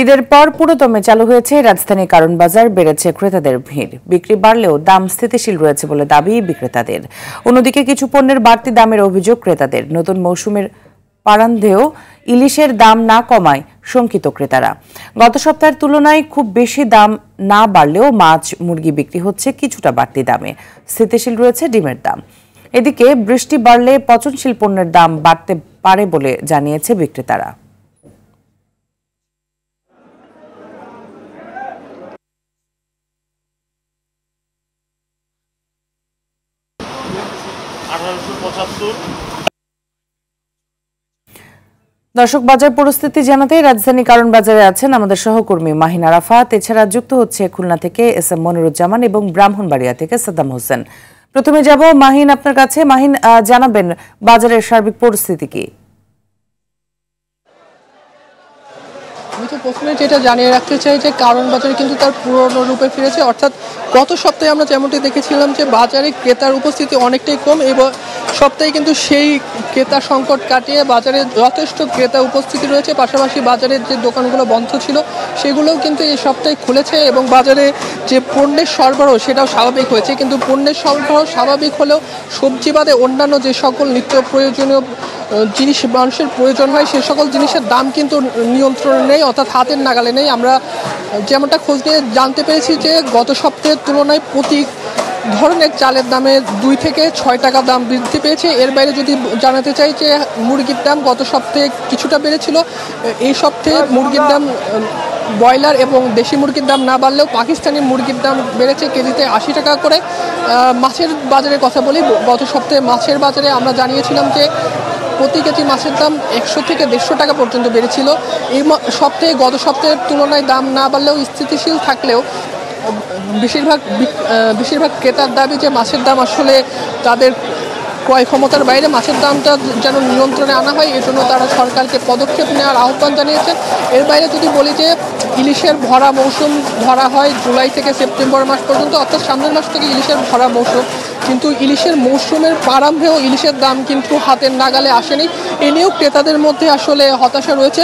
ঈদের পর পুরোদমে চালু হয়েছে রাজধানীর কারণ বাজার, বেড়েছে ক্রেতাদের ভিড়। বিক্রি বাড়লেও দাম স্থিতিশীল রয়েছে বলে দাবি বিক্রেতাদের। অন্যদিকে কিছু পণ্যের বাড়তি দামের অভিযোগ ক্রেতাদের। নতুন মৌসুমের পারান্ধেও ইলিশের দাম না কমায় শঙ্কিত ক্রেতারা। গত সপ্তাহের তুলনায় খুব বেশি দাম না বাড়লেও মাছ মুরগি বিক্রি হচ্ছে কিছুটা বাড়তি দামে। স্থিতিশীল রয়েছে ডিমের দাম। এদিকে বৃষ্টি বাড়লে পচনশীল পণ্যের দাম বাড়তে পারে বলে জানিয়েছে বিক্রেতারা। দর্শক, বাজার পরিস্থিতি জানাতে রাজধানী কারণ বাজারে আছেন আমাদের সহকর্মী মাহিন আরাফাত। এছাড়া যুক্ত হচ্ছে খুলনা থেকে এস.এম. মনিরুজ্জামান এবং ব্রাহ্মণবাড়িয়া থেকে সাদ্দাম হোসেন। প্রথমে যাব মাহিন আপনার কাছে। মাহিন, জানাবেন বাজারের সার্বিক পরিস্থিতি কি? আমি তো প্রথমে যেটা জানিয়ে রাখতে চাই যে কারণ বাজারে কিন্তু তার পুরনো রূপে ফিরেছে। অর্থাৎ গত সপ্তাহে আমরা যেমনটি দেখেছিলাম যে বাজারে ক্রেতার উপস্থিতি অনেকটাই কম, এবং সপ্তাহে কিন্তু সেই ক্রেতা সংকট কাটিয়ে বাজারে যথেষ্ট ক্রেতা উপস্থিতি রয়েছে। পাশাপাশি বাজারের যে দোকানগুলো বন্ধ ছিল সেগুলোও কিন্তু এই সপ্তাহে খুলেছে, এবং বাজারে যে পণ্যের সরবরাহ সেটাও স্বাভাবিক হয়েছে। কিন্তু পণ্যের সরবরাহ স্বাভাবিক হলেও সবজি বাদে অন্যান্য যে সকল নিত্য প্রয়োজনীয় জিনিস মানুষের প্রয়োজন হয় সে সকল জিনিসের দাম কিন্তু নিয়ন্ত্রণে নেই, অর্থাৎ হাতের নাগালে নেই। আমরা যেমনটা খোঁজ নিয়ে জানতে পেরেছি যে গত সপ্তাহের তুলনায় প্রতি ধরনের চালের দামে 2 থেকে 6 টাকা দাম বৃদ্ধি পেয়েছে। এর বাইরে যদি জানাতে চাই যে মুরগির দাম গত সপ্তাহে কিছুটা বেড়েছিল, এই সপ্তাহে মুরগির দাম ব্রয়লার এবং দেশি মুরগির দাম না বাড়লেও পাকিস্তানি মুরগির দাম বেড়েছে কেজিতে 80 টাকা করে। মাছের বাজারের কথা বলি, গত সপ্তাহে মাছের বাজারে আমরা জানিয়েছিলাম যে প্রতি কেজি মাছের দাম 100 থেকে 150 টাকা পর্যন্ত বেড়েছিল। এই সপ্তাহে গত সপ্তাহের তুলনায় দাম না বাড়লেও স্থিতিশীল থাকলেও বেশিরভাগ ক্রেতার দাবি যে মাছের দাম আসলে তাদের ক্রয় ক্ষমতার বাইরে, মাছের দামটা যেন নিয়ন্ত্রণে আনা হয়, এজন্য তারা সরকারকে পদক্ষেপ নেওয়ার আহ্বান জানিয়েছেন। এর বাইরে যদি বলি যে ইলিশের ভরা মৌসুম ধরা হয় জুলাই থেকে সেপ্টেম্বর মাস পর্যন্ত, অর্থাৎ সামনের মাস থেকে ইলিশের ভরা মৌসুম, কিন্তু ইলিশের মৌসুমের প্রারম্ভেও ইলিশের দাম কিন্তু হাতের নাগালে আসেনি। এ নিয়েও ক্রেতাদের মধ্যে আসলে হতাশা রয়েছে।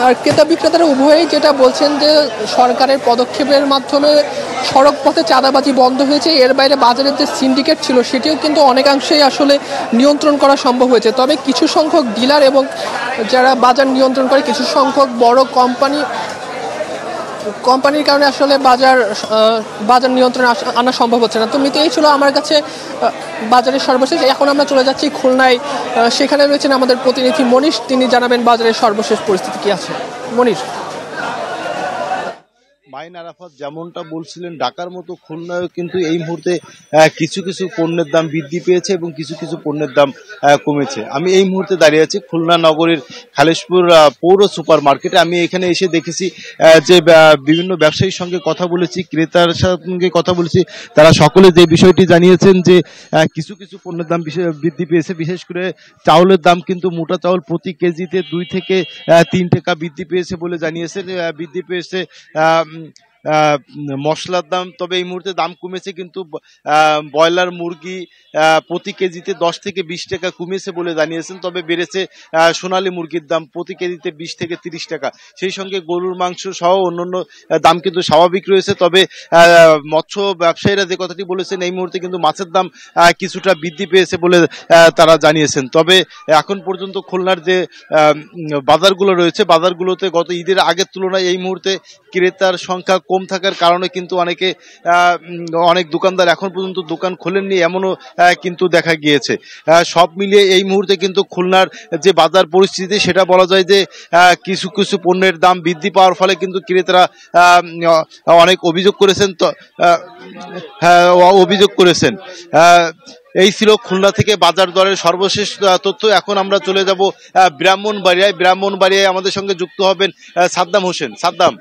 আর ক্রেতা বিক্রেতারা উভয়েই যেটা বলছেন যে সরকারের পদক্ষেপের মাধ্যমে সড়ক পথে চাঁদাবাজি বন্ধ হয়েছে। এর বাইরে বাজারের যে সিন্ডিকেট ছিল সেটিও কিন্তু অনেকাংশেই আসলে নিয়ন্ত্রণ করা সম্ভব হয়েছে। তবে কিছু সংখ্যক ডিলার এবং যারা বাজার নিয়ন্ত্রণ করে কিছু সংখ্যক বড় কোম্পানির কারণে আসলে বাজার নিয়ন্ত্রণে আনা সম্ভব হচ্ছে না। তো মিতে এই ছিল আমার কাছে বাজারের সর্বশেষ। এখন আমরা চলে যাচ্ছি খুলনায়, সেখানে রয়েছেন আমাদের প্রতিনিধি মনীষ, তিনি জানাবেন বাজারের সর্বশেষ পরিস্থিতি কি আছে। মনীষ। মাহিন আরাফাত, যেমনটা বলছিলেন ঢাকার মতো খুলনায়ও কিন্তু এই মুহূর্তে কিছু কিছু পণ্যের দাম বৃদ্ধি পেয়েছে এবং কিছু কিছু পণ্যের দাম কমেছে। আমি এই মুহূর্তে দাঁড়িয়ে আছি খুলনা নগরীর খালেশপুর পৌর সুপার মার্কেটে। আমি এখানে এসে দেখেছি যে বিভিন্ন ব্যবসায়ীর সঙ্গে কথা বলেছি, ক্রেতার সঙ্গে কথা বলেছি, তারা সকলে যে বিষয়টি জানিয়েছেন যে কিছু কিছু পণ্যের দাম বৃদ্ধি পেয়েছে। বিশেষ করে চাউলের দাম কিন্তু মোটা চাউল প্রতি কেজিতে 2 থেকে 3 টাকা বৃদ্ধি পেয়েছে বলে জানিয়েছেন। বৃদ্ধি পেয়েছে মশলার দাম, তবে এই মুহূর্তে দাম কমেছে, কিন্তু ব্রয়লার মুরগি প্রতি কেজিতে 10 থেকে 20 টাকা কমেছে বলে জানিয়েছেন। তবে বেড়েছে সোনালী মুরগির দাম প্রতি কেজিতে 20 থেকে 30 টাকা। সেই সঙ্গে গরুর মাংস সহ অন্যান্য দাম কিন্তু স্বাভাবিক রয়েছে। তবে মৎস্য ব্যবসায়ীরা যে কথাটি বলেছেন, এই মুহূর্তে কিন্তু মাছের দাম কিছুটা বৃদ্ধি পেয়েছে বলে তারা জানিয়েছেন। তবে এখন পর্যন্ত খুলনার যে বাজারগুলো রয়েছে, বাজারগুলোতে গত ঈদের আগের তুলনায় এই মুহূর্তে ক্রেতার সংখ্যা কম থাকার কারণে কিন্তু অনেক দোকানদার এখন পর্যন্ত দোকান খোলেননি, এমনও কিন্তু দেখা গিয়েছে। সব মিলিয়ে এই মুহূর্তে কিন্তু খুলনার যে বাজার পরিস্থিতি সেটা বলা যায় যে কিছু কিছু পণ্যের দাম বৃদ্ধি পাওয়ার ফলে কিন্তু ক্রেতারা অনেক অভিযোগ করেছেন। এই ছিল খুলনা থেকে বাজার দরের সর্বশেষ তথ্য। এখন আমরা চলে যাব ব্রাহ্মণবাড়িয়ায় আমাদের সঙ্গে যুক্ত হবেন সাদ্দাম হোসেন। সাদ্দাম।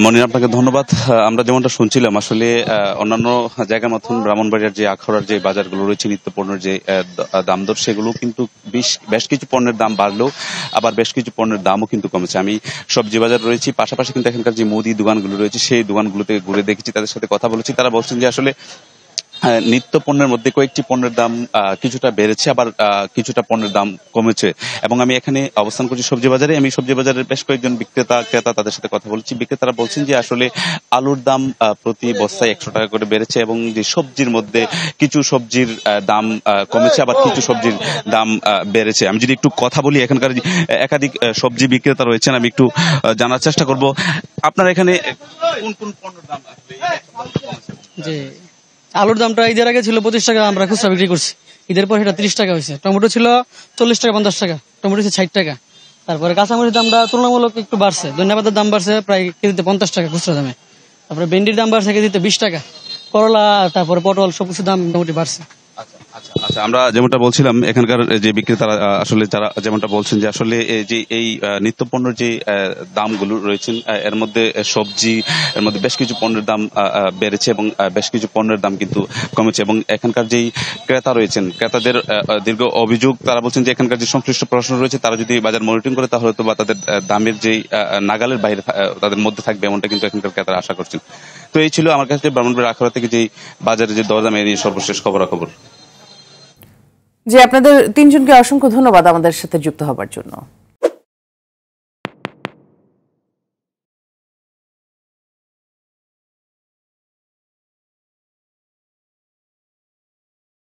মনির, আপনাকে ধন্যবাদ। আমরা যেমনটা শুনছিলাম, আসলে অন্যান্য জায়গার মতন ব্রাহ্মণবাড়িয়ার যে আখাউড়ার যে বাজারগুলো রয়েছে, নিত্য পণ্যের যে দাম দর, সেগুলো কিন্তু বেশ কিছু পণ্যের দাম বাড়লেও আবার বেশ কিছু পণ্যের দামও কিন্তু কমেছে। আমি সবজি বাজার রয়েছি, পাশাপাশি কিন্তু এখানকার যে মুদি দোকানগুলো রয়েছে সেই দোকানগুলোতে ঘুরে দেখেছি, তাদের সাথে কথা বলেছি। তারা বলছেন যে আসলে নিত্য পণ্যের মধ্যে কয়েকটি পণ্যের দাম কিছুটা বেড়েছে, আবার কিছুটা পণ্যের দাম কমেছে। এবং আমি এখানে অবস্থান করছি সবজি বাজারে। আমি সবজি বাজারের বেশ কয়েকজন ক্রেতা তাদের সাথে কথা বলছি। বিক্রেতারা বলছেন যে আসলে আলুর দাম প্রতি বস্তায় 100 টাকা করে বেড়েছে, এবং যে সবজির মধ্যে কিছু সবজির দাম কমেছে, আবার কিছু সবজির দাম বেড়েছে। আমি যদি একটু কথা বলি, এখানকার একাধিক সবজি বিক্রেতা রয়েছেন, আমি একটু জানার চেষ্টা করব আপনার এখানে কোন কোন পণ্যের দাম যে আলুর দামটা ঈদের আগে ছিল 25 টাকা, আমরা খুচরা বিক্রি করছি। ঈদের পর সেটা 30 টাকা হয়েছে। টমেটো ছিল 40 টাকা 50 টাকা, টমেটো হচ্ছে 60 টাকা। তারপরে কাঁচামরিচের দামটা তুলনামূলক একটু বাড়ছে। ধন্যবাদের দাম বাড়ছে প্রায় কেজিতে 50 টাকা খুচরা দামে। তারপরে ভেন্ডির দাম বাড়ছে কেজিতে 20 টাকা। করলা, তারপরে পটল, সবকিছু দাম মোটামুটি বাড়ছে। আচ্ছা, আমরা যেমনটা বলছিলাম, এখানকার যে বিক্রেতারা আসলে যারা যেমনটা বলছেন যে আসলে যে এই নিত্য পণ্যের যে দামগুলো রয়েছেন, এর মধ্যে সবজি, এর মধ্যে বেশ কিছু পণ্যের দাম বেড়েছে এবং বেশ কিছু পণ্যের দাম কিন্তু কমেছে। এবং এখানকার যেই ক্রেতা রয়েছেন, ক্রেতাদের দীর্ঘ অভিযোগ, তারা বলছেন যে এখানকার যে সংশ্লিষ্ট প্রশাসন রয়েছে তারা যদি বাজার মনিটরিং করে তাহলে তো বা তাদের দামের যেই নাগালের বাইরে তাদের মধ্যে থাকবে, এমনটা কিন্তু এখানকার ক্রেতারা আশা করছেন। তো এই ছিল আমার কাছে ব্রাহ্মণবাড়িয়া আখাউড়া থেকে যেই বাজারে যে দরদাম এর সর্বশেষ খবরাখবর। যে আপনাদের তিনজনকে অসংখ্য ধন্যবাদ আমাদের সাথে যুক্ত হবার জন্য।